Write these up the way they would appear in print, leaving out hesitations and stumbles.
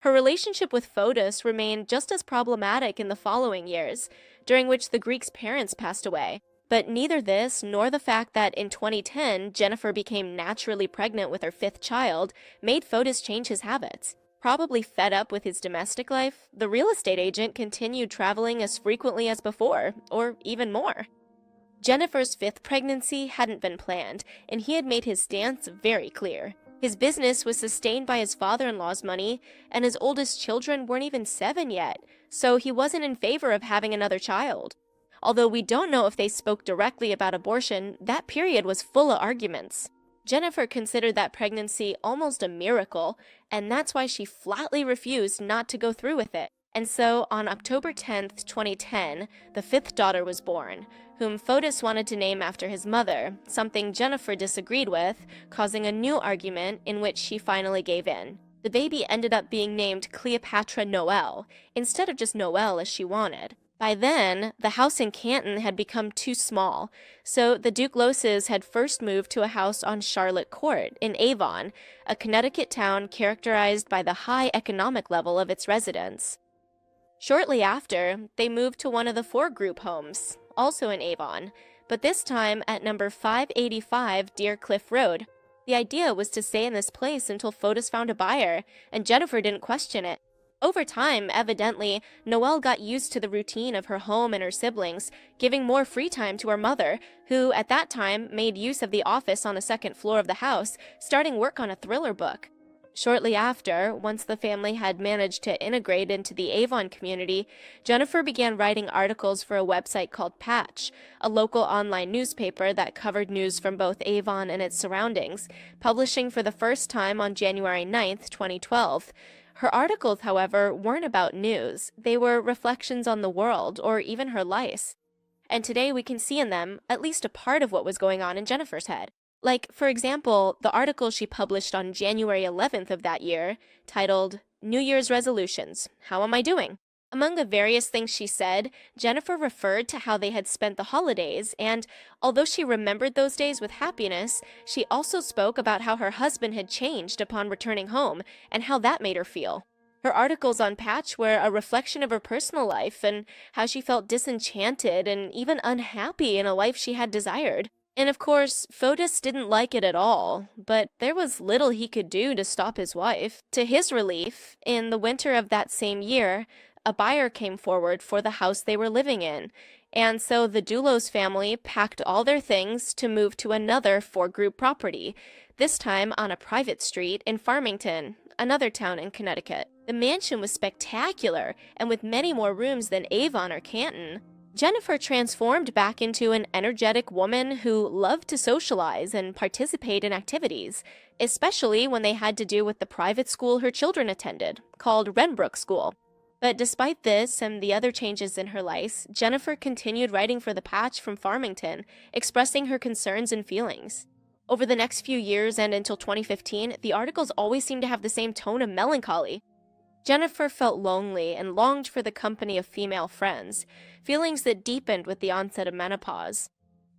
Her relationship with Fotis remained just as problematic in the following years, during which the Greek's parents passed away. But neither this nor the fact that in 2010 Jennifer became naturally pregnant with her fifth child made Fotis change his habits. Probably fed up with his domestic life, the real estate agent continued traveling as frequently as before, or even more. Jennifer's fifth pregnancy hadn't been planned, and he had made his stance very clear. His business was sustained by his father-in-law's money, and his oldest children weren't even 7 yet, so he wasn't in favor of having another child. Although we don't know if they spoke directly about abortion, that period was full of arguments. Jennifer considered that pregnancy almost a miracle, and that's why she flatly refused not to go through with it. And so, on October 10th, 2010, the fifth daughter was born, whom Fotis wanted to name after his mother, something Jennifer disagreed with, causing a new argument in which she finally gave in. The baby ended up being named Cleopatra Noel, instead of just Noel as she wanted. By then, the house in Canton had become too small, so the Ducloses had first moved to a house on Charlotte Court in Avon, a Connecticut town characterized by the high economic level of its residents. Shortly after, they moved to one of the four group homes, also in Avon, but this time at number 585 Deer Cliff Road. The idea was to stay in this place until Fotis found a buyer, and Jennifer didn't question it. Over time, evidently, Noelle got used to the routine of her home and her siblings, giving more free time to her mother, who, at that time, made use of the office on the second floor of the house, starting work on a thriller book. Shortly after, once the family had managed to integrate into the Avon community, Jennifer began writing articles for a website called Patch, a local online newspaper that covered news from both Avon and its surroundings, publishing for the first time on January 9th, 2012. Her articles, however, weren't about news. They were reflections on the world, or even her life. And today we can see in them at least a part of what was going on in Jennifer's head. Like, for example, the article she published on January 11th of that year, titled, "New Year's Resolutions, How Am I Doing?" Among the various things she said, Jennifer referred to how they had spent the holidays, and although she remembered those days with happiness, she also spoke about how her husband had changed upon returning home, and how that made her feel. Her articles on Patch were a reflection of her personal life, and how she felt disenchanted and even unhappy in a life she had desired. And of course, Fotis didn't like it at all, but there was little he could do to stop his wife. To his relief, in the winter of that same year, a buyer came forward for the house they were living in, and so the Dulos family packed all their things to move to another four-group property, this time on a private street in Farmington, another town in Connecticut. The mansion was spectacular, and with many more rooms than Avon or Canton. Jennifer transformed back into an energetic woman who loved to socialize and participate in activities, especially when they had to do with the private school her children attended, called Renbrook School. But despite this and the other changes in her life, Jennifer continued writing for the Patch from Farmington, expressing her concerns and feelings. Over the next few years and until 2015, the articles always seemed to have the same tone of melancholy. Jennifer felt lonely and longed for the company of female friends, feelings that deepened with the onset of menopause.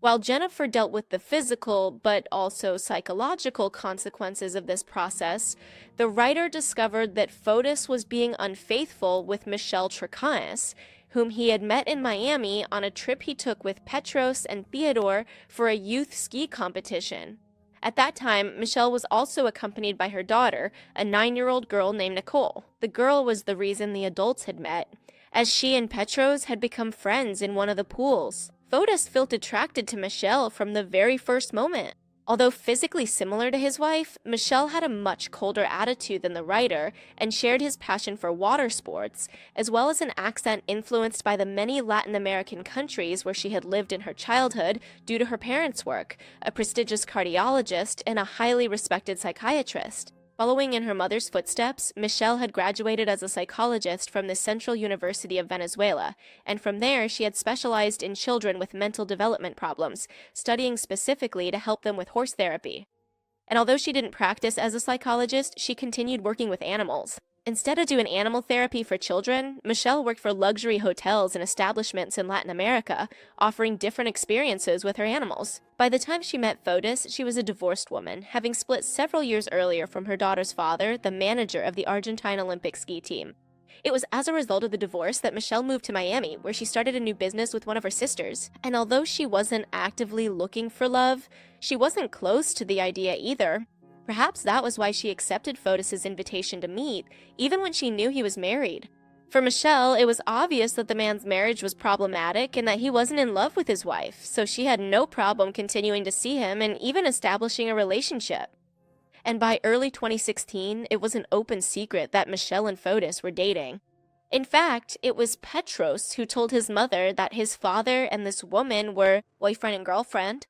While Jennifer dealt with the physical but also psychological consequences of this process, the writer discovered that Fotis was being unfaithful with Michelle Trachais, whom he had met in Miami on a trip he took with Petros and Theodore for a youth ski competition. At that time, Michelle was also accompanied by her daughter, a 9-year-old girl named Nicole. The girl was the reason the adults had met, as she and Petros had become friends in one of the pools. Fotis felt attracted to Michelle from the very first moment. Although physically similar to his wife, Michelle had a much colder attitude than the writer and shared his passion for water sports, as well as an accent influenced by the many Latin American countries where she had lived in her childhood due to her parents' work, a prestigious cardiologist and a highly respected psychiatrist. Following in her mother's footsteps, Michelle had graduated as a psychologist from the Central University of Venezuela, and from there she had specialized in children with mental development problems, studying specifically to help them with horse therapy. And although she didn't practice as a psychologist, she continued working with animals. Instead of doing animal therapy for children, Michelle worked for luxury hotels and establishments in Latin America, offering different experiences with her animals. By the time she met Fotis, she was a divorced woman, having split several years earlier from her daughter's father, the manager of the Argentine Olympic ski team. It was as a result of the divorce that Michelle moved to Miami, where she started a new business with one of her sisters. And although she wasn't actively looking for love, she wasn't close to the idea either. Perhaps that was why she accepted Fotis' invitation to meet, even when she knew he was married. For Michelle, it was obvious that the man's marriage was problematic and that he wasn't in love with his wife, so she had no problem continuing to see him and even establishing a relationship. And by early 2016, it was an open secret that Michelle and Fotis were dating. In fact, it was Petros who told his mother that his father and this woman were boyfriend and girlfriend.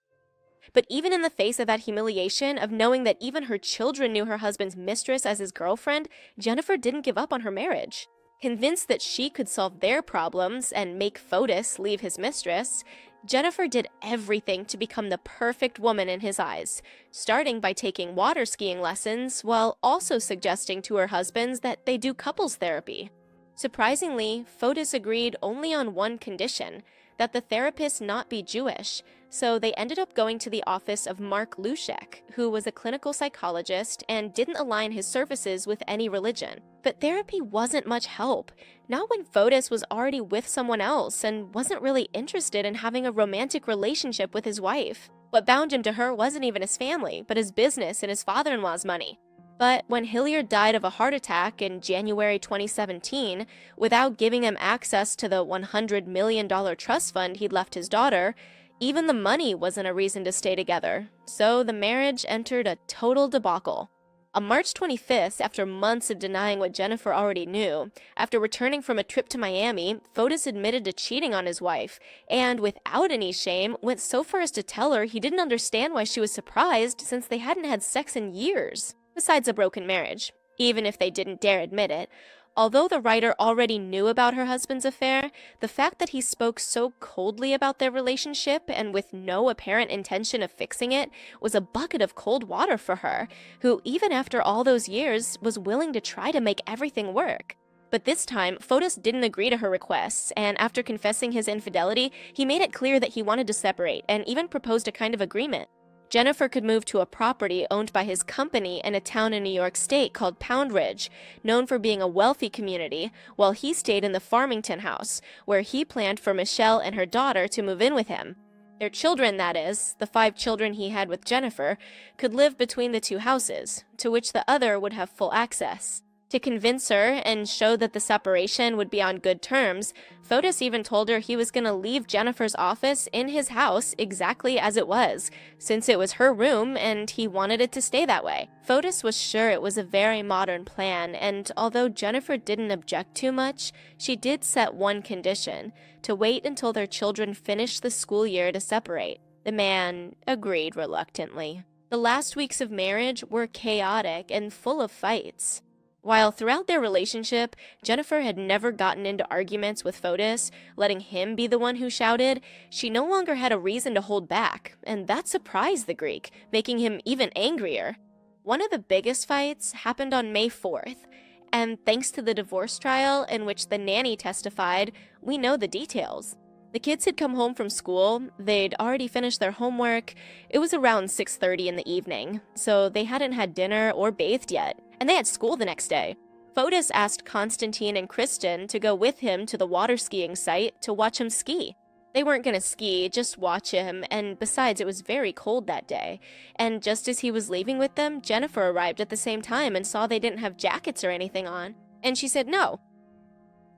But even in the face of that humiliation of knowing that even her children knew her husband's mistress as his girlfriend, Jennifer didn't give up on her marriage. Convinced that she could solve their problems and make Fotis leave his mistress, Jennifer did everything to become the perfect woman in his eyes, starting by taking water skiing lessons while also suggesting to her husbands that they do couples therapy. Surprisingly, Fotis agreed only on one condition, that the therapist not be Jewish, so they ended up going to the office of Mark Lushek, who was a clinical psychologist and didn't align his services with any religion. But therapy wasn't much help, not when Fotis was already with someone else and wasn't really interested in having a romantic relationship with his wife. What bound him to her wasn't even his family, but his business and his father-in-law's money. But when Hilliard died of a heart attack in January 2017, without giving him access to the $100 million trust fund he'd left his daughter, even the money wasn't a reason to stay together, so the marriage entered a total debacle. On March 25th, after months of denying what Jennifer already knew, after returning from a trip to Miami, Fotis admitted to cheating on his wife, and without any shame, went so far as to tell her he didn't understand why she was surprised since they hadn't had sex in years. Besides a broken marriage, even if they didn't dare admit it. Although the writer already knew about her husband's affair, the fact that he spoke so coldly about their relationship and with no apparent intention of fixing it was a bucket of cold water for her, who even after all those years was willing to try to make everything work. But this time, Fotis didn't agree to her requests, and after confessing his infidelity, he made it clear that he wanted to separate and even proposed a kind of agreement. Jennifer could move to a property owned by his company in a town in New York State called Pound Ridge, known for being a wealthy community, while he stayed in the Farmington house, where he planned for Michelle and her daughter to move in with him. Their children, that is, the 5 children he had with Jennifer, could live between the 2 houses, to which the other would have full access. To convince her and show that the separation would be on good terms, Fotis even told her he was going to leave Jennifer's office in his house exactly as it was, since it was her room and he wanted it to stay that way. Fotis was sure it was a very modern plan, and although Jennifer didn't object too much, she did set one condition, to wait until their children finished the school year to separate. The man agreed reluctantly. The last weeks of marriage were chaotic and full of fights. While throughout their relationship, Jennifer had never gotten into arguments with Fotis, letting him be the one who shouted, she no longer had a reason to hold back, and that surprised the Greek, making him even angrier. One of the biggest fights happened on May 4th, and thanks to the divorce trial in which the nanny testified, we know the details. The kids had come home from school, they'd already finished their homework, it was around 6:30 in the evening, so they hadn't had dinner or bathed yet, and they had school the next day. Fotis asked Konstantin and Kristen to go with him to the water skiing site to watch him ski. They weren't going to ski, just watch him, and besides it was very cold that day. And just as he was leaving with them, Jennifer arrived at the same time and saw they didn't have jackets or anything on, and she said no.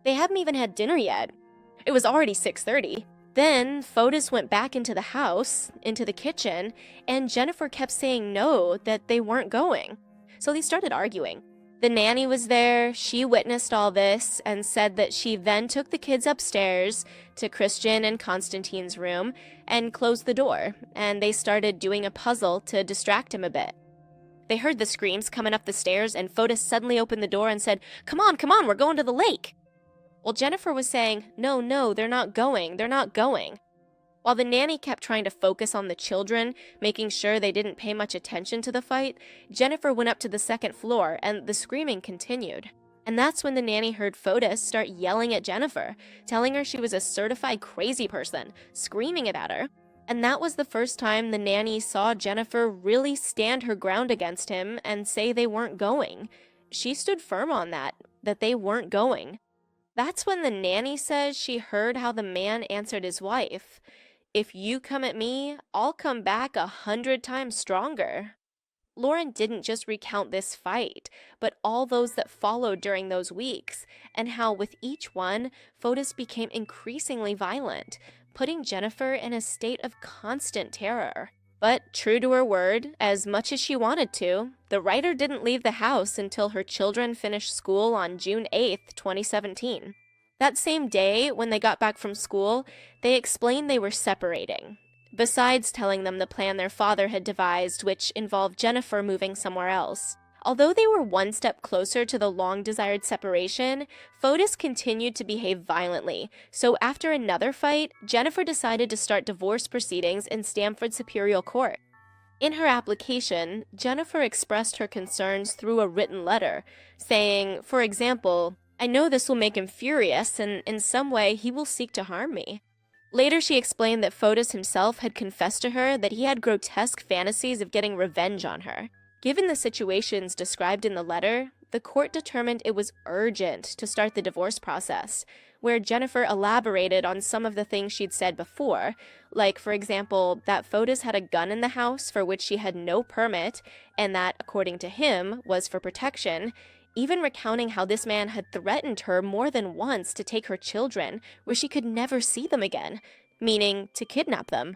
They haven't even had dinner yet. It was already 6:30. Then Fotis went back into the house, into the kitchen, and Jennifer kept saying no, that they weren't going. So they started arguing. The nanny was there, she witnessed all this, and said that she then took the kids upstairs to Christian and Konstantin's room and closed the door, and they started doing a puzzle to distract him a bit. They heard the screams coming up the stairs, and Fotis suddenly opened the door and said, come on, we're going to the lake." Well, Jennifer was saying, no, they're not going. While the nanny kept trying to focus on the children, making sure they didn't pay much attention to the fight, Jennifer went up to the second floor and the screaming continued. And that's when the nanny heard Fotis start yelling at Jennifer, telling her she was a certified crazy person, screaming about her. And that was the first time the nanny saw Jennifer really stand her ground against him and say they weren't going. She stood firm on that they weren't going. That's when the nanny says she heard how the man answered his wife. "If you come at me, I'll come back 100 times stronger." Lauren didn't just recount this fight, but all those that followed during those weeks, and how with each one, Fotis became increasingly violent, putting Jennifer in a state of constant terror. But true to her word, as much as she wanted to, the writer didn't leave the house until her children finished school on June 8th, 2017. That same day, when they got back from school, they explained they were separating. Besides telling them the plan their father had devised, which involved Jennifer moving somewhere else. Although they were one step closer to the long-desired separation, Fotis continued to behave violently, so after another fight, Jennifer decided to start divorce proceedings in Stamford Superior Court. In her application, Jennifer expressed her concerns through a written letter, saying, for example, "I know this will make him furious, and in some way he will seek to harm me." Later, she explained that Fotis himself had confessed to her that he had grotesque fantasies of getting revenge on her. Given the situations described in the letter, the court determined it was urgent to start the divorce process, where Jennifer elaborated on some of the things she'd said before, like, for example, that Fotis had a gun in the house for which she had no permit, and that, according to him, was for protection, even recounting how this man had threatened her more than once to take her children, where she could never see them again, meaning to kidnap them.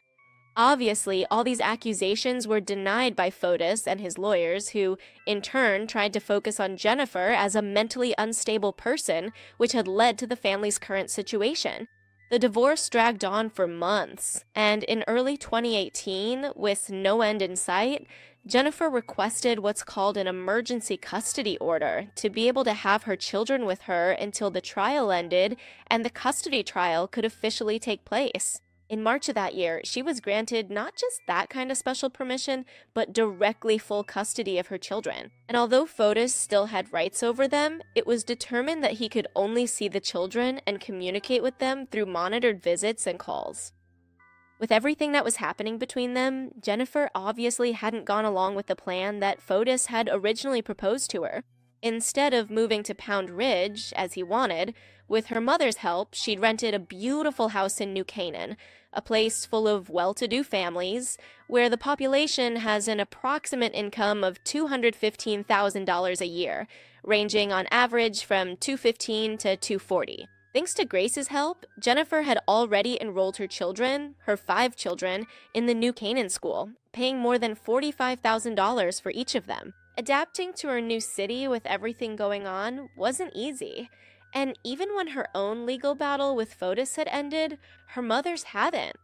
Obviously, all these accusations were denied by Fotis and his lawyers, who, in turn, tried to focus on Jennifer as a mentally unstable person, which had led to the family's current situation. The divorce dragged on for months, and in early 2018, with no end in sight, Jennifer requested what's called an emergency custody order to be able to have her children with her until the trial ended and the custody trial could officially take place. In March of that year, she was granted not just that kind of special permission, but directly full custody of her children. And although Fotis still had rights over them, it was determined that he could only see the children and communicate with them through monitored visits and calls. With everything that was happening between them, Jennifer obviously hadn't gone along with the plan that Fotis had originally proposed to her. Instead of moving to Pound Ridge, as he wanted, with her mother's help, she'd rented a beautiful house in New Canaan, a place full of well-to-do families, where the population has an approximate income of $215,000 a year, ranging on average from $215 to $240. Thanks to Grace's help, Jennifer had already enrolled her 5 children, in the New Canaan school, paying more than $45,000 for each of them. Adapting to her new city with everything going on wasn't easy. And even when her own legal battle with Fotis had ended, her mother's hadn't,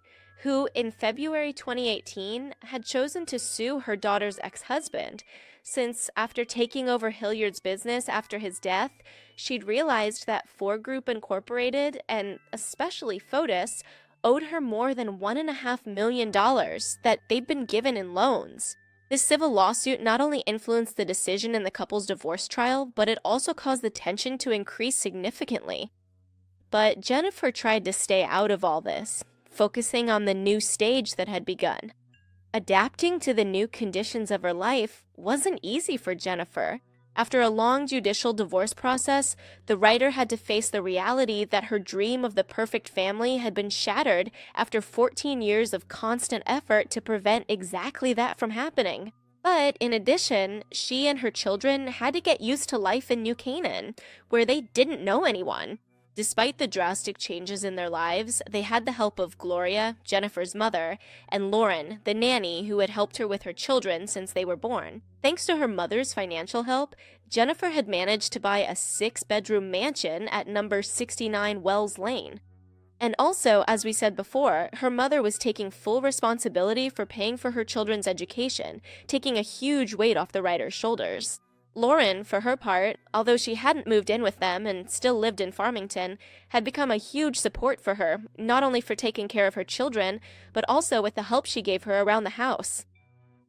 who in February 2018 had chosen to sue her daughter's ex-husband, since after taking over Hilliard's business after his death, she'd realized that Ford Group Incorporated, and especially Fotis, owed her more than $1.5 million that they'd been given in loans. This civil lawsuit not only influenced the decision in the couple's divorce trial, but it also caused the tension to increase significantly. But Jennifer tried to stay out of all this, focusing on the new stage that had begun. Adapting to the new conditions of her life wasn't easy for Jennifer. After a long judicial divorce process, the writer had to face the reality that her dream of the perfect family had been shattered after 14 years of constant effort to prevent exactly that from happening. But in addition, she and her children had to get used to life in New Canaan, where they didn't know anyone. Despite the drastic changes in their lives, they had the help of Gloria, Jennifer's mother, and Lauren, the nanny who had helped her with her children since they were born. Thanks to her mother's financial help, Jennifer had managed to buy a 6-bedroom mansion at number 69 Wells Lane. And also, as we said before, her mother was taking full responsibility for paying for her children's education, taking a huge weight off the writer's shoulders. Lauren, for her part, although she hadn't moved in with them and still lived in Farmington, had become a huge support for her, not only for taking care of her children, but also with the help she gave her around the house.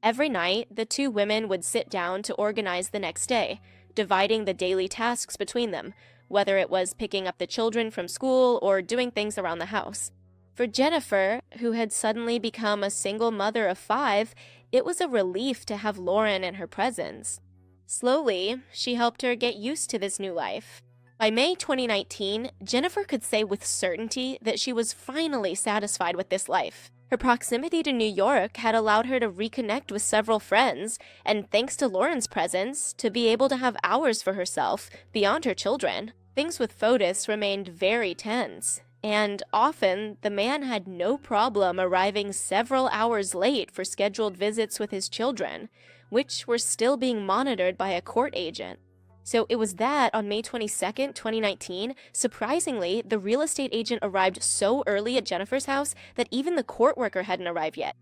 Every night, the two women would sit down to organize the next day, dividing the daily tasks between them, whether it was picking up the children from school or doing things around the house. For Jennifer, who had suddenly become a single mother of 5, it was a relief to have Lauren in her presence. Slowly, she helped her get used to this new life. By May 2019, Jennifer could say with certainty that she was finally satisfied with this life. Her proximity to New York had allowed her to reconnect with several friends, and thanks to Lauren's presence, to be able to have hours for herself beyond her children. Things with Fotis remained very tense, and often the man had no problem arriving several hours late for scheduled visits with his children, which were still being monitored by a court agent. So it was that on May 22nd, 2019, surprisingly, the real estate agent arrived so early at Jennifer's house that even the court worker hadn't arrived yet.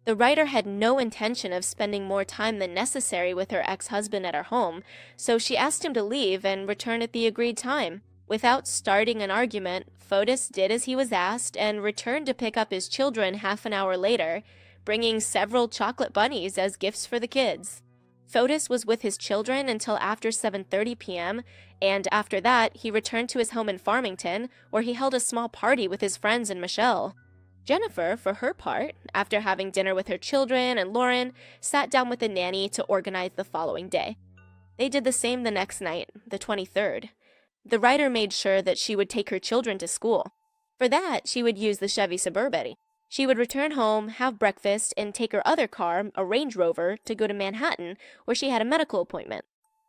The writer had no intention of spending more time than necessary with her ex-husband at her home, so she asked him to leave and return at the agreed time. Without starting an argument, Fotis did as he was asked and returned to pick up his children half an hour later, bringing several chocolate bunnies as gifts for the kids. Fotis was with his children until after 7:30 p.m., and after that, he returned to his home in Farmington, where he held a small party with his friends and Michelle. Jennifer, for her part, after having dinner with her children and Lauren, sat down with a nanny to organize the following day. They did the same the next night, the 23rd. The writer made sure that she would take her children to school. For that, she would use the Chevy Suburban. She would return home, have breakfast, and take her other car, a Range Rover, to go to Manhattan, where she had a medical appointment.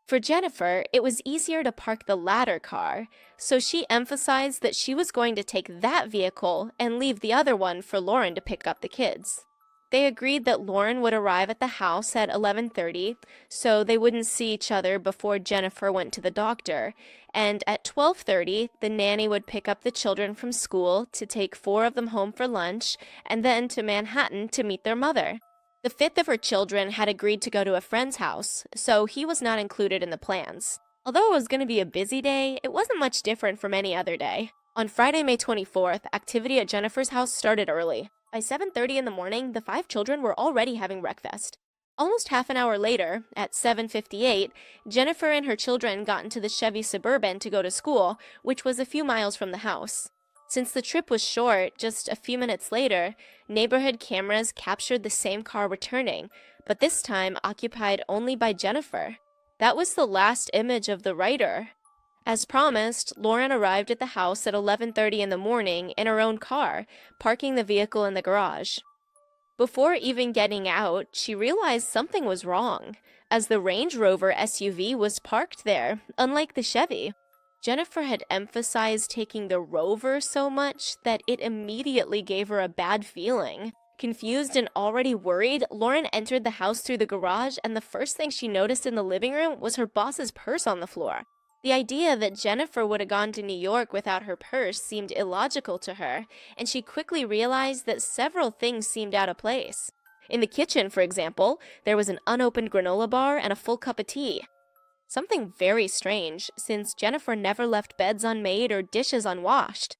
For Jennifer, it was easier to park the latter car, so she emphasized that she was going to take that vehicle and leave the other one for Lauren to pick up the kids. They agreed that Lauren would arrive at the house at 11:30, so they wouldn't see each other before Jennifer went to the doctor, and at 12:30, the nanny would pick up the children from school to take 4 of them home for lunch, and then to Manhattan to meet their mother. The 5th of her children had agreed to go to a friend's house, so he was not included in the plans. Although it was going to be a busy day, it wasn't much different from any other day. On Friday, May 24th, activity at Jennifer's house started early. By 7:30 in the morning, the 5 children were already having breakfast. Almost half an hour later, at 7:58, Jennifer and her children got into the Chevy Suburban to go to school, which was a few miles from the house. Since the trip was short, just a few minutes later, neighborhood cameras captured the same car returning, but this time occupied only by Jennifer. That was the last image of the writer. As promised, Lauren arrived at the house at 11:30 in the morning in her own car, parking the vehicle in the garage. Before even getting out, she realized something was wrong, as the Range Rover SUV was parked there, unlike the Chevy. Jennifer had emphasized taking the Rover so much that it immediately gave her a bad feeling. Confused and already worried, Lauren entered the house through the garage, and the first thing she noticed in the living room was her boss's purse on the floor. The idea that Jennifer would have gone to New York without her purse seemed illogical to her, and she quickly realized that several things seemed out of place. In the kitchen, for example, there was an unopened granola bar and a full cup of tea. Something very strange, since Jennifer never left beds unmade or dishes unwashed.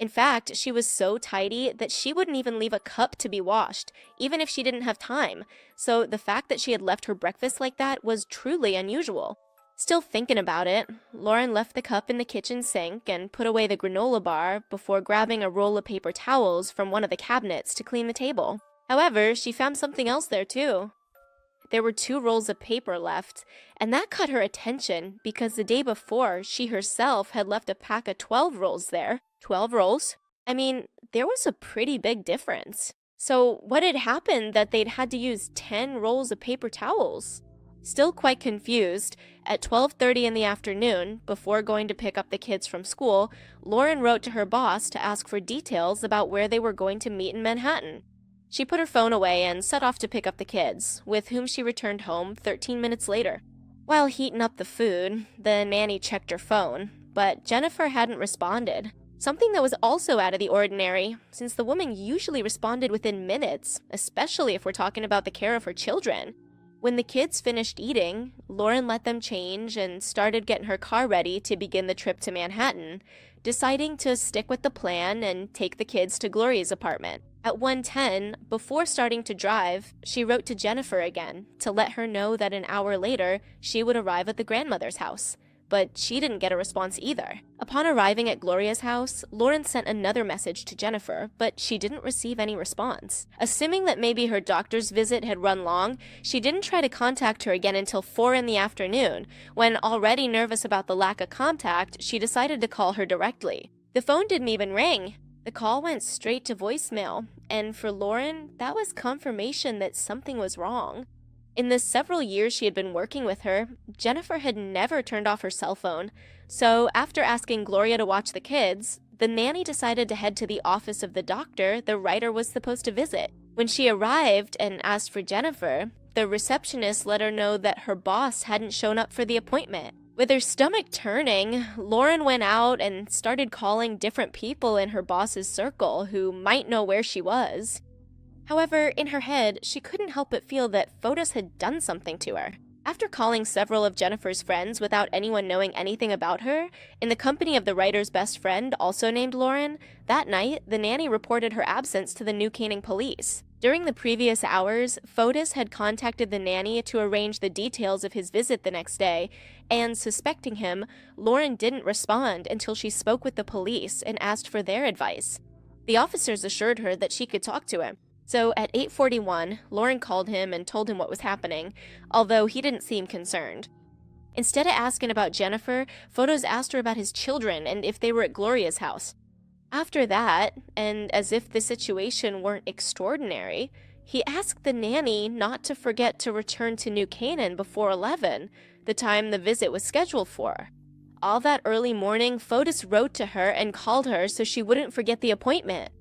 In fact, she was so tidy that she wouldn't even leave a cup to be washed, even if she didn't have time, so the fact that she had left her breakfast like that was truly unusual. Still thinking about it, Lauren left the cup in the kitchen sink and put away the granola bar before grabbing a roll of paper towels from one of the cabinets to clean the table. However, she found something else there too. There were 2 rolls of paper left, and that caught her attention because the day before, she herself had left a pack of 12 rolls there. 12 rolls? I mean, there was a pretty big difference. So what had happened that they'd had to use 10 rolls of paper towels? Still quite confused, at 12:30 in the afternoon, before going to pick up the kids from school, Lauren wrote to her boss to ask for details about where they were going to meet in Manhattan. She put her phone away and set off to pick up the kids, with whom she returned home 13 minutes later. While heating up the food, the nanny checked her phone, but Jennifer hadn't responded. Something that was also out of the ordinary, since the woman usually responded within minutes, especially if we're talking about the care of her children. When the kids finished eating, Lauren let them change and started getting her car ready to begin the trip to Manhattan, deciding to stick with the plan and take the kids to Gloria's apartment. At 1:10, before starting to drive, she wrote to Jennifer again to let her know that an hour later she would arrive at the grandmother's house. But she didn't get a response either. Upon arriving at Gloria's house, Lauren sent another message to Jennifer, but she didn't receive any response. Assuming that maybe her doctor's visit had run long, she didn't try to contact her again until 4 in the afternoon, when, already nervous about the lack of contact, she decided to call her directly. The phone didn't even ring. The call went straight to voicemail, and for Lauren, that was confirmation that something was wrong. In the several years she had been working with her, Jennifer had never turned off her cell phone, so after asking Gloria to watch the kids, the nanny decided to head to the office of the doctor the writer was supposed to visit. When she arrived and asked for Jennifer, the receptionist let her know that her boss hadn't shown up for the appointment. With her stomach turning, Lauren went out and started calling different people in her boss's circle who might know where she was. However, in her head, she couldn't help but feel that Fotis had done something to her. After calling several of Jennifer's friends without anyone knowing anything about her, in the company of the writer's best friend, also named Lauren, that night, the nanny reported her absence to the New Canaan police. During the previous hours, Fotis had contacted the nanny to arrange the details of his visit the next day, and suspecting him, Lauren didn't respond until she spoke with the police and asked for their advice. The officers assured her that she could talk to him. So at 8:41, Lauren called him and told him what was happening, although he didn't seem concerned. Instead of asking about Jennifer, Fotis asked her about his children and if they were at Gloria's house. After that, and as if the situation weren't extraordinary, he asked the nanny not to forget to return to New Canaan before 11, the time the visit was scheduled for. All that early morning, Fotis wrote to her and called her so she wouldn't forget the appointment.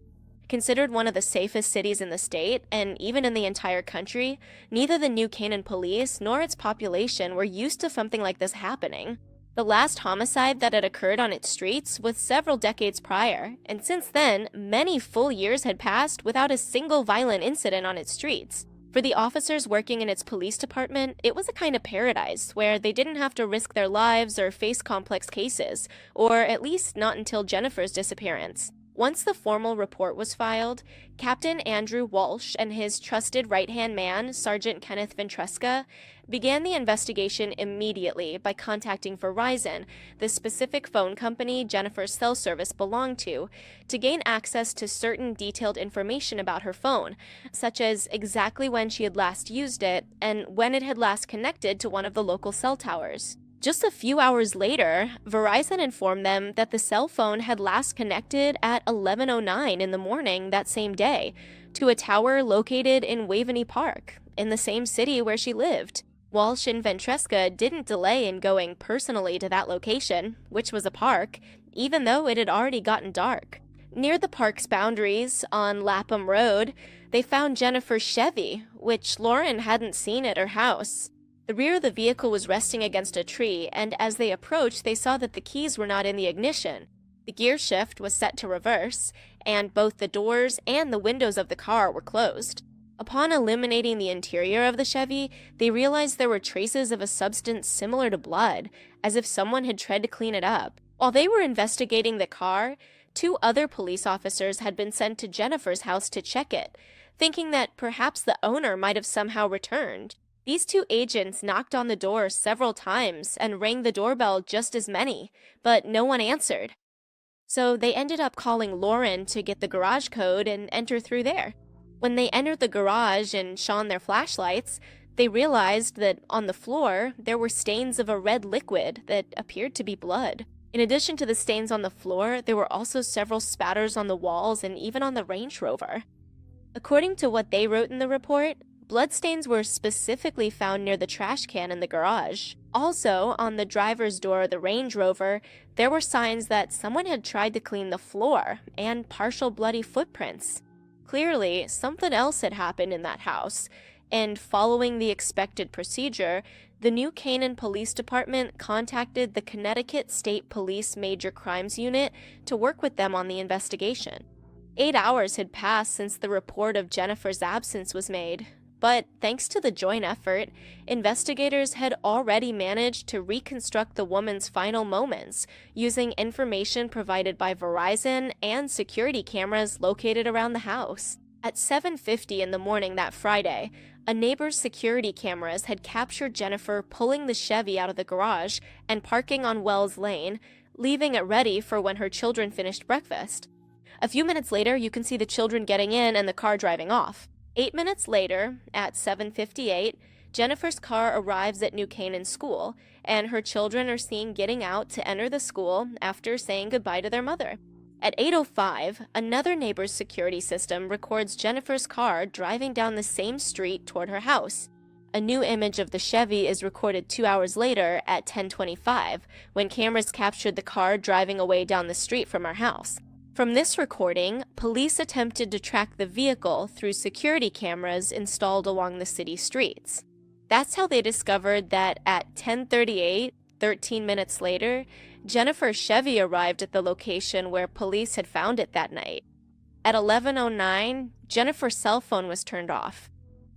Considered one of the safest cities in the state, and even in the entire country, neither the New Canaan police nor its population were used to something like this happening. The last homicide that had occurred on its streets was several decades prior, and since then, many full years had passed without a single violent incident on its streets. For the officers working in its police department, it was a kind of paradise where they didn't have to risk their lives or face complex cases, or at least not until Jennifer's disappearance. Once the formal report was filed, Captain Andrew Walsh and his trusted right-hand man, Sergeant Kenneth Ventresca, began the investigation immediately by contacting Verizon, the specific phone company Jennifer's cell service belonged to gain access to certain detailed information about her phone, such as exactly when she had last used it and when it had last connected to one of the local cell towers. Just a few hours later, Verizon informed them that the cell phone had last connected at 11:09 in the morning that same day to a tower located in Waveney Park, in the same city where she lived. Walsh and Ventresca didn't delay in going personally to that location, which was a park, even though it had already gotten dark. Near the park's boundaries, on Lapham Road, they found Jennifer's Chevy, which Lauren hadn't seen at her house. The rear of the vehicle was resting against a tree, and as they approached, they saw that the keys were not in the ignition. The gear shift was set to reverse, and both the doors and the windows of the car were closed. Upon illuminating the interior of the Chevy, they realized there were traces of a substance similar to blood, as if someone had tried to clean it up. While they were investigating the car, 2 other police officers had been sent to Jennifer's house to check it, thinking that perhaps the owner might have somehow returned. These 2 agents knocked on the door several times and rang the doorbell just as many, but no one answered. So they ended up calling Lauren to get the garage code and enter through there. When they entered the garage and shone their flashlights, they realized that on the floor there were stains of a red liquid that appeared to be blood. In addition to the stains on the floor, there were also several spatters on the walls and even on the Range Rover. According to what they wrote in the report, bloodstains were specifically found near the trash can in the garage. Also, on the driver's door of the Range Rover, there were signs that someone had tried to clean the floor and partial bloody footprints. Clearly, something else had happened in that house, and following the expected procedure, the New Canaan Police Department contacted the Connecticut State Police Major Crimes Unit to work with them on the investigation. 8 hours had passed since the report of Jennifer's absence was made. But thanks to the joint effort, investigators had already managed to reconstruct the woman's final moments using information provided by Verizon and security cameras located around the house. At 7:50 in the morning that Friday, a neighbor's security cameras had captured Jennifer pulling the Chevy out of the garage and parking on Wells Lane, leaving it ready for when her children finished breakfast. A few minutes later, you can see the children getting in and the car driving off. 8 minutes later, at 7:58, Jennifer's car arrives at New Canaan School, and her children are seen getting out to enter the school after saying goodbye to their mother. At 8:05, another neighbor's security system records Jennifer's car driving down the same street toward her house. A new image of the Chevy is recorded 2 hours later at 10:25, when cameras captured the car driving away down the street from her house. From this recording, police attempted to track the vehicle through security cameras installed along the city streets. That's how they discovered that at 10:38, 13 minutes later, Jennifer's Chevy arrived at the location where police had found it that night. At 11:09, Jennifer's cell phone was turned off.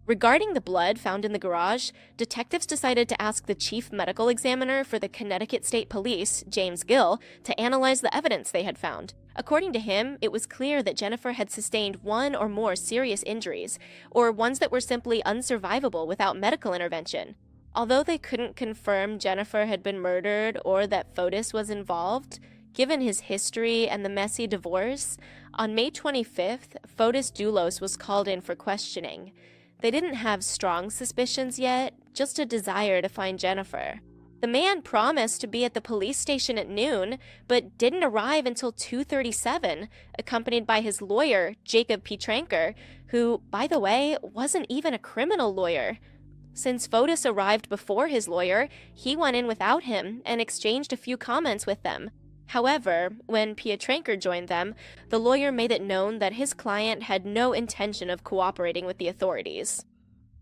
Regarding the blood found in the garage, detectives decided to ask the chief medical examiner for the Connecticut State Police, James Gill, to analyze the evidence they had found. According to him, it was clear that Jennifer had sustained one or more serious injuries, or ones that were simply unsurvivable without medical intervention. Although they couldn't confirm Jennifer had been murdered or that Fotis was involved, given his history and the messy divorce, on May 25th, Fotis Dulos was called in for questioning. They didn't have strong suspicions yet, just a desire to find Jennifer. The man promised to be at the police station at noon, but didn't arrive until 2:37, accompanied by his lawyer, Jacob Pietranker, who, by the way, wasn't even a criminal lawyer. Since Fotis arrived before his lawyer, he went in without him and exchanged a few comments with them. However, when Pietranker joined them, the lawyer made it known that his client had no intention of cooperating with the authorities.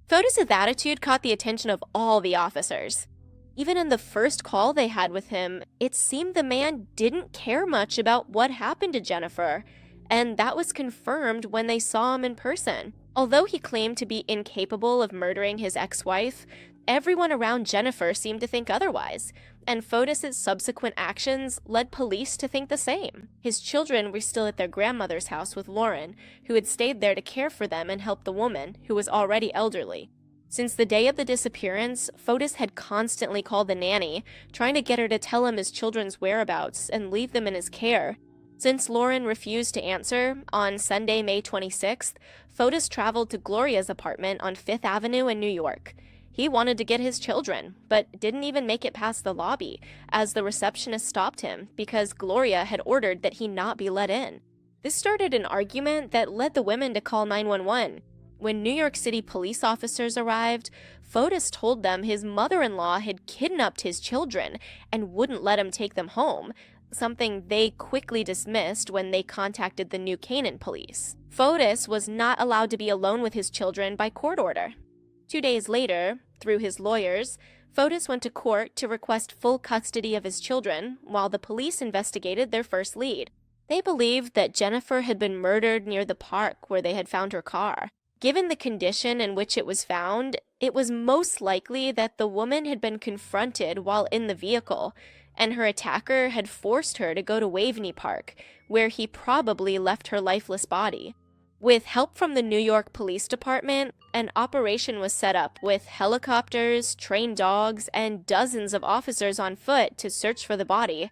Fotis' attitude caught the attention of all the officers. Even in the first call they had with him, it seemed the man didn't care much about what happened to Jennifer, and that was confirmed when they saw him in person. Although he claimed to be incapable of murdering his ex-wife, everyone around Jennifer seemed to think otherwise, and Fotis' subsequent actions led police to think the same. His children were still at their grandmother's house with Lauren, who had stayed there to care for them and help the woman, who was already elderly. Since the day of the disappearance, Fotis had constantly called the nanny, trying to get her to tell him his children's whereabouts and leave them in his care. Since Lauren refused to answer, on Sunday, May 26th, Fotis traveled to Gloria's apartment on 5th Avenue in New York. He wanted to get his children, but didn't even make it past the lobby, as the receptionist stopped him because Gloria had ordered that he not be let in. This started an argument that led the women to call 911. When New York City police officers arrived, Fotis told them his mother-in-law had kidnapped his children and wouldn't let him take them home, something they quickly dismissed when they contacted the New Canaan police. Fotis was not allowed to be alone with his children by court order. 2 days later, through his lawyers, Fotis went to court to request full custody of his children while the police investigated their first lead. They believed that Jennifer had been murdered near the park where they had found her car. Given the condition in which it was found, it was most likely that the woman had been confronted while in the vehicle, and her attacker had forced her to go to Waveney Park, where he probably left her lifeless body. With help from the New York Police Department, an operation was set up with helicopters, trained dogs, and dozens of officers on foot to search for the body.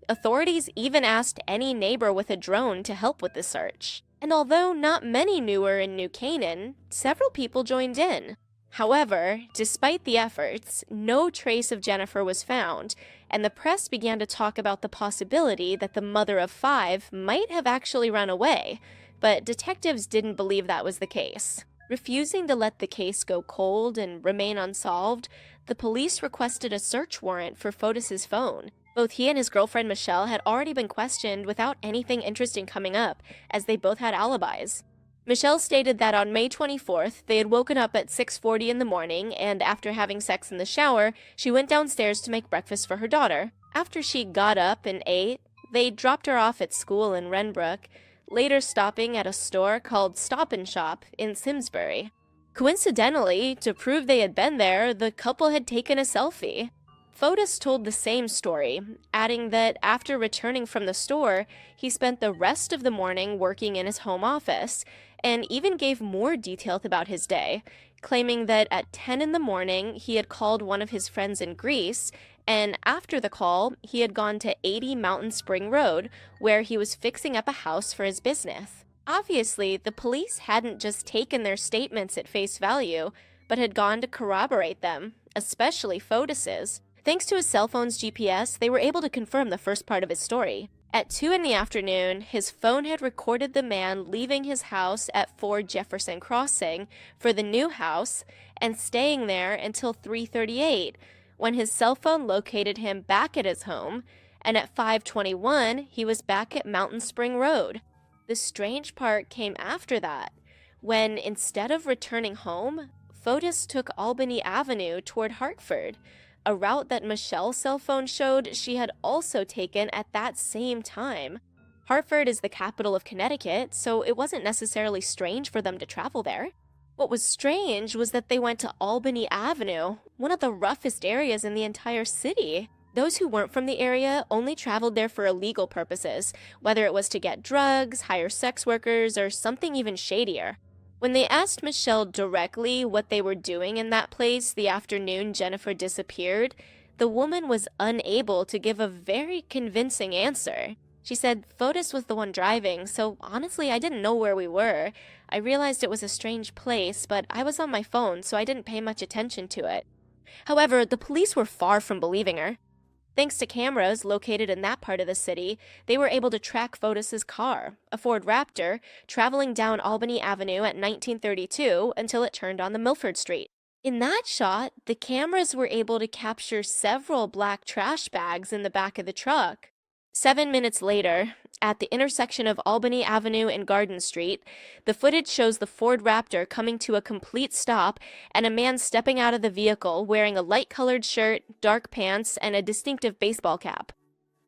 Authorities even asked any neighbor with a drone to help with the search. And although not many knew her in New Canaan, several people joined in. However, despite the efforts, no trace of Jennifer was found, and the press began to talk about the possibility that the mother of 5 might have actually run away, but detectives didn't believe that was the case. Refusing to let the case go cold and remain unsolved, the police requested a search warrant for Fotis' phone. Both he and his girlfriend Michelle had already been questioned without anything interesting coming up, as they both had alibis. Michelle stated that on May 24th, they had woken up at 6:40 in the morning, and after having sex in the shower, she went downstairs to make breakfast for her daughter. After she got up and ate, they dropped her off at school in Renbrook, later stopping at a store called Stop and Shop in Simsbury. Coincidentally, to prove they had been there, the couple had taken a selfie. Fotis told the same story, adding that after returning from the store, he spent the rest of the morning working in his home office, and even gave more details about his day, claiming that at 10 in the morning he had called one of his friends in Greece, and after the call, he had gone to 80 Mountain Spring Road, where he was fixing up a house for his business. Obviously, the police hadn't just taken their statements at face value, but had gone to corroborate them, especially Fotis's. Thanks to his cell phone's GPS, they were able to confirm the first part of his story. At 2 in the afternoon, his phone had recorded the man leaving his house at 4 Jefferson Crossing for the new house and staying there until 3:38, when his cell phone located him back at his home, and at 5:21, he was back at Mountain Spring Road. The strange part came after that, when instead of returning home, Fotis took Albany Avenue toward Hartford, a route that Michelle's cell phone showed she had also taken at that same time. Hartford is the capital of Connecticut, so it wasn't necessarily strange for them to travel there. What was strange was that they went to Albany Avenue, one of the roughest areas in the entire city. Those who weren't from the area only traveled there for illegal purposes, whether it was to get drugs, hire sex workers, or something even shadier. When they asked Michelle directly what they were doing in that place the afternoon Jennifer disappeared, the woman was unable to give a very convincing answer. She said, "Fotis was the one driving, so honestly I didn't know where we were. I realized it was a strange place, but I was on my phone, so I didn't pay much attention to it." However, the police were far from believing her. Thanks to cameras located in that part of the city, they were able to track Fotis's car, a Ford Raptor, traveling down Albany Avenue at 1932 until it turned on the Milford Street. In that shot, the cameras were able to capture several black trash bags in the back of the truck. 7 minutes later, at the intersection of Albany Avenue and Garden Street, the footage shows the Ford Raptor coming to a complete stop and a man stepping out of the vehicle wearing a light-colored shirt, dark pants, and a distinctive baseball cap.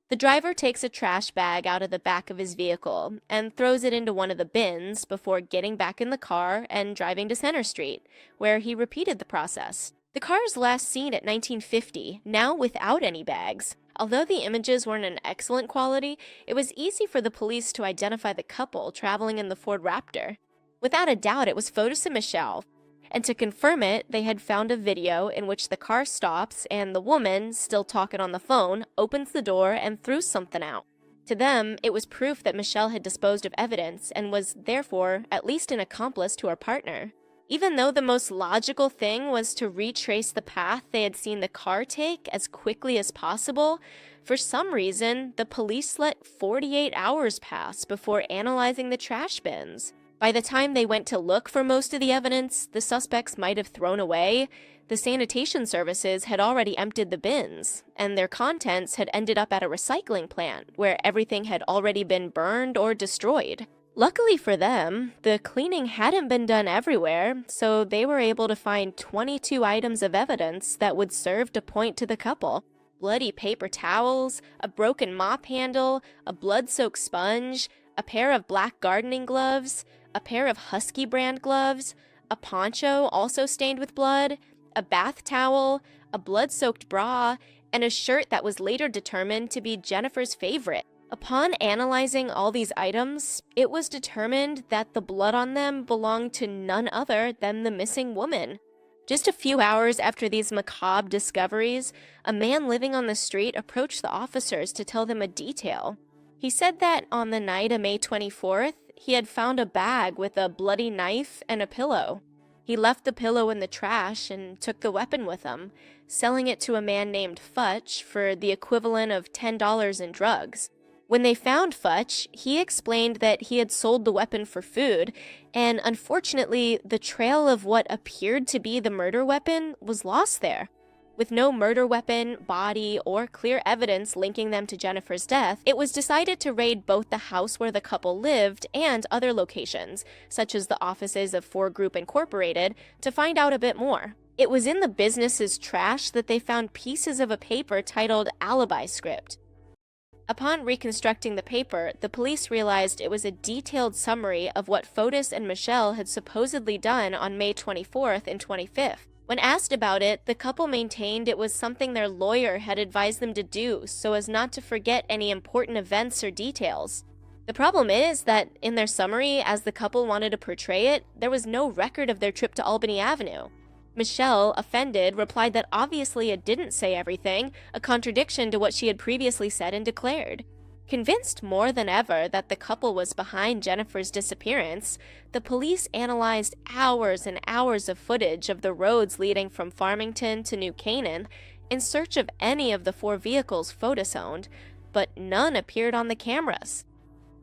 The driver takes a trash bag out of the back of his vehicle and throws it into one of the bins before getting back in the car and driving to Center Street, where he repeated the process. The car is last seen at 1950, now without any bags. Although the images weren't in excellent quality, it was easy for the police to identify the couple traveling in the Ford Raptor. Without a doubt, it was Fotis and Michelle. And to confirm it, they had found a video in which the car stops and the woman, still talking on the phone, opens the door and throws something out. To them, it was proof that Michelle had disposed of evidence and was, therefore, at least an accomplice to her partner. Even though the most logical thing was to retrace the path they had seen the car take as quickly as possible, for some reason, the police let 48 hours pass before analyzing the trash bins. By the time they went to look for most of the evidence the suspects might have thrown away, the sanitation services had already emptied the bins, and their contents had ended up at a recycling plant where everything had already been burned or destroyed. Luckily for them, the cleaning hadn't been done everywhere, so they were able to find 22 items of evidence that would serve to point to the couple. Bloody paper towels, a broken mop handle, a blood-soaked sponge, a pair of black gardening gloves, a pair of Husky brand gloves, a poncho also stained with blood, a bath towel, a blood-soaked bra, and a shirt that was later determined to be Jennifer's favorite. Upon analyzing all these items, it was determined that the blood on them belonged to none other than the missing woman. Just a few hours after these macabre discoveries, a man living on the street approached the officers to tell them a detail. He said that on the night of May 24th, he had found a bag with a bloody knife and a pillow. He left the pillow in the trash and took the weapon with him, selling it to a man named Futch for the equivalent of $10 in drugs. When they found Futch, he explained that he had sold the weapon for food, and unfortunately, the trail of what appeared to be the murder weapon was lost there. With no murder weapon, body, or clear evidence linking them to Jennifer's death, it was decided to raid both the house where the couple lived and other locations, such as the offices of Ford Group Incorporated, to find out a bit more. It was in the business's trash that they found pieces of a paper titled Alibi Script. Upon reconstructing the paper, the police realized it was a detailed summary of what Fotis and Michelle had supposedly done on May 24th and 25th. When asked about it, the couple maintained it was something their lawyer had advised them to do so as not to forget any important events or details. The problem is that in their summary, as the couple wanted to portray it, there was no record of their trip to Albany Avenue. Michelle, offended, replied that obviously it didn't say everything, a contradiction to what she had previously said and declared. Convinced more than ever that the couple was behind Jennifer's disappearance, the police analyzed hours and hours of footage of the roads leading from Farmington to New Canaan in search of any of the 4 vehicles Fotis owned, but none appeared on the cameras.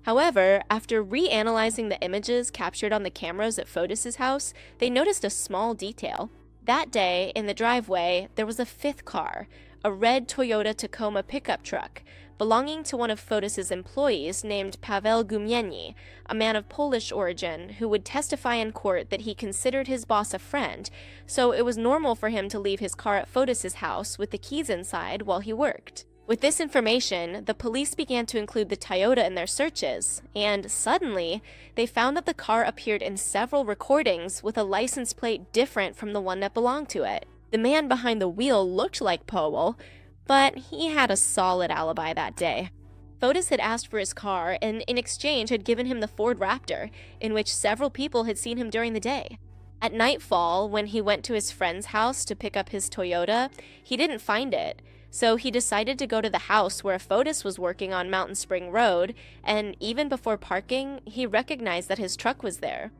However, after reanalyzing the images captured on the cameras at Fotis's house, they noticed a small detail. That day, in the driveway, there was a 5th car, a red Toyota Tacoma pickup truck, belonging to one of Fotis's employees named Paweł Gumieni, a man of Polish origin who would testify in court that he considered his boss a friend, so it was normal for him to leave his car at Fotis's house with the keys inside while he worked. With this information, the police began to include the Toyota in their searches, and suddenly, they found that the car appeared in several recordings with a license plate different from the one that belonged to it. The man behind the wheel looked like Powell, but he had a solid alibi that day. Fotis had asked for his car and in exchange had given him the Ford Raptor, in which several people had seen him during the day. At nightfall, when he went to his friend's house to pick up his Toyota, he didn't find it, so he decided to go to the house where Fotis was working on Mountain Spring Road, and even before parking, he recognized that his truck was there.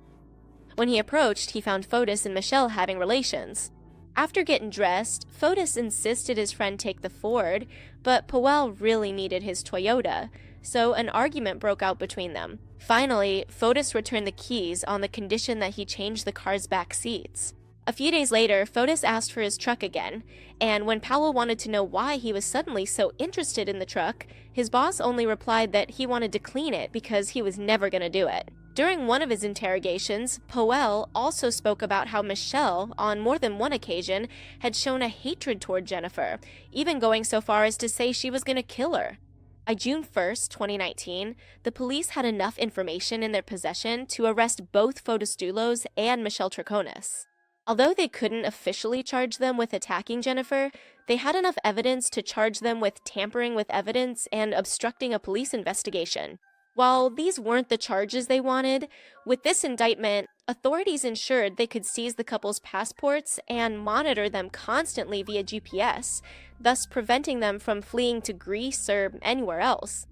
When he approached, he found Fotis and Michelle having relations. After getting dressed, Fotis insisted his friend take the Ford, but Powell really needed his Toyota, so an argument broke out between them. Finally, Fotis returned the keys on the condition that he changed the car's back seats. A few days later, Fotis asked for his truck again, and when Powell wanted to know why he was suddenly so interested in the truck, his boss only replied that he wanted to clean it because he was never going to do it. During one of his interrogations, Powell also spoke about how Michelle, on more than one occasion, had shown a hatred toward Jennifer, even going so far as to say she was going to kill her. By June 1st, 2019, the police had enough information in their possession to arrest both Fotis Dulos and Michelle Troconis. Although they couldn't officially charge them with attacking Jennifer, they had enough evidence to charge them with tampering with evidence and obstructing a police investigation. While these weren't the charges they wanted, with this indictment, authorities ensured they could seize the couple's passports and monitor them constantly via GPS, thus preventing them from fleeing to Greece or anywhere else.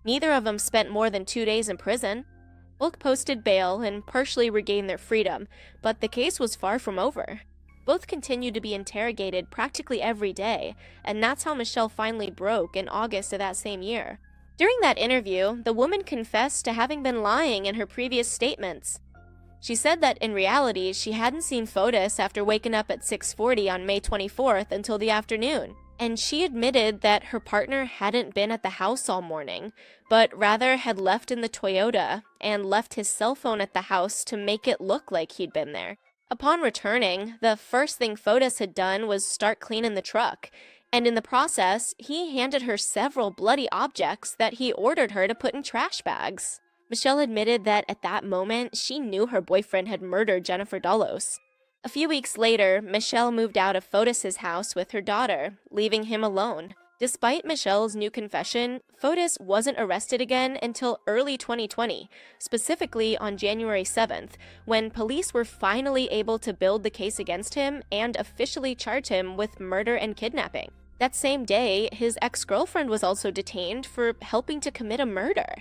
Neither of them spent more than 2 days in prison. Both posted bail and partially regained their freedom, but the case was far from over. Both continued to be interrogated practically every day, and that's how Michelle finally broke in August of that same year. During that interview, the woman confessed to having been lying in her previous statements. She said that in reality, she hadn't seen Fotis after waking up at 6:40 on May 24th until the afternoon, and she admitted that her partner hadn't been at the house all morning, but rather had left in the Toyota and left his cell phone at the house to make it look like he'd been there. Upon returning, the first thing Fotis had done was start cleaning the truck, and in the process, he handed her several bloody objects that he ordered her to put in trash bags. Michelle admitted that at that moment, she knew her boyfriend had murdered Jennifer Dulos. A few weeks later, Michelle moved out of Fotis's house with her daughter, leaving him alone. Despite Michelle's new confession, Fotis wasn't arrested again until early 2020, specifically on January 7th, when police were finally able to build the case against him and officially charge him with murder and kidnapping. That same day, his ex-girlfriend was also detained for helping to commit a murder.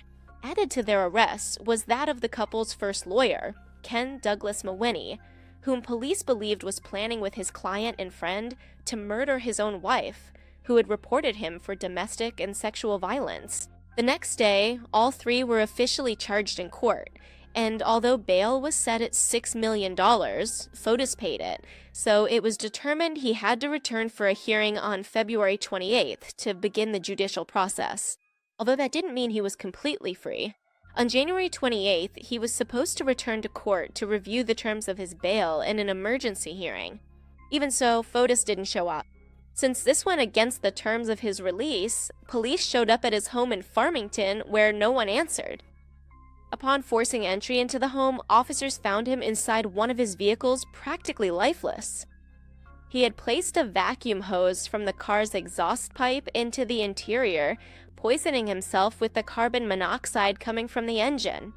Added to their arrests was that of the couple's first lawyer, Ken Douglas Mawhinney, whom police believed was planning with his client and friend to murder his own wife, who had reported him for domestic and sexual violence. The next day, all three were officially charged in court, and although bail was set at $6 million, Fotis paid it, so it was determined he had to return for a hearing on February 28th to begin the judicial process. Although that didn't mean he was completely free. On January 28th, he was supposed to return to court to review the terms of his bail in an emergency hearing. Even so, Fotis didn't show up. Since this went against the terms of his release, police showed up at his home in Farmington where no one answered. Upon forcing entry into the home, officers found him inside one of his vehicles practically lifeless. He had placed a vacuum hose from the car's exhaust pipe into the interior, poisoning himself with the carbon monoxide coming from the engine.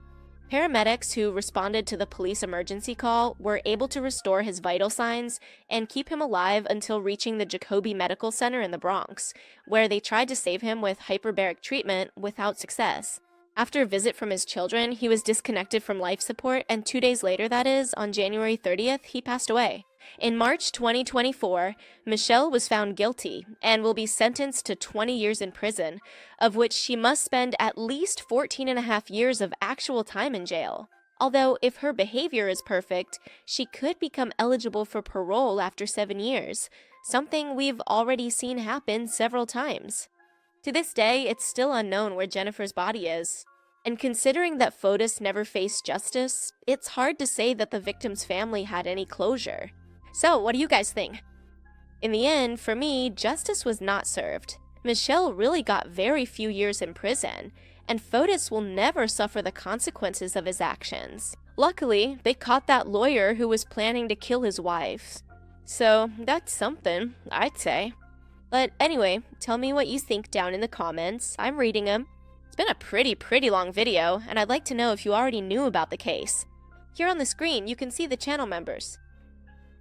Paramedics who responded to the police emergency call were able to restore his vital signs and keep him alive until reaching the Jacobi Medical Center in the Bronx, where they tried to save him with hyperbaric treatment without success. After a visit from his children, he was disconnected from life support, and 2 days later, that is, on January 30th, he passed away. In March 2024, Michelle was found guilty and will be sentenced to 20 years in prison, of which she must spend at least 14 and a half years of actual time in jail. Although, if her behavior is perfect, she could become eligible for parole after 7 years, something we've already seen happen several times. To this day, it's still unknown where Jennifer's body is. And considering that Fotis never faced justice, it's hard to say that the victim's family had any closure. So, what do you guys think? In the end, for me, justice was not served. Michelle really got very few years in prison, and Fotis will never suffer the consequences of his actions. Luckily, they caught that lawyer who was planning to kill his wife. So, that's something, I'd say. But anyway, tell me what you think down in the comments. I'm reading them. It's been a pretty long video, and I'd like to know if you already knew about the case. Here on the screen, you can see the channel members.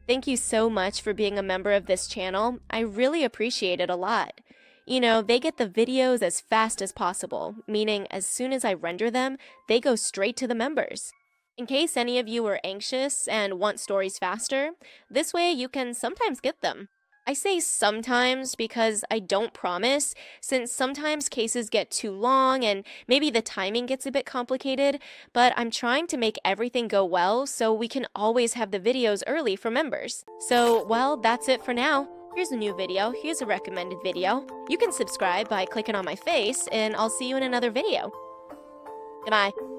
Thank you so much for being a member of this channel. I really appreciate it a lot. You know, they get the videos as fast as possible, meaning as soon as I render them, they go straight to the members. In case any of you are anxious and want stories faster, this way you can sometimes get them. I say sometimes because I don't promise, since sometimes cases get too long and maybe the timing gets a bit complicated, but I'm trying to make everything go well so we can always have the videos early for members. So, well, that's it for now. Here's a new video, here's a recommended video. You can subscribe by clicking on my face, and I'll see you in another video. Goodbye.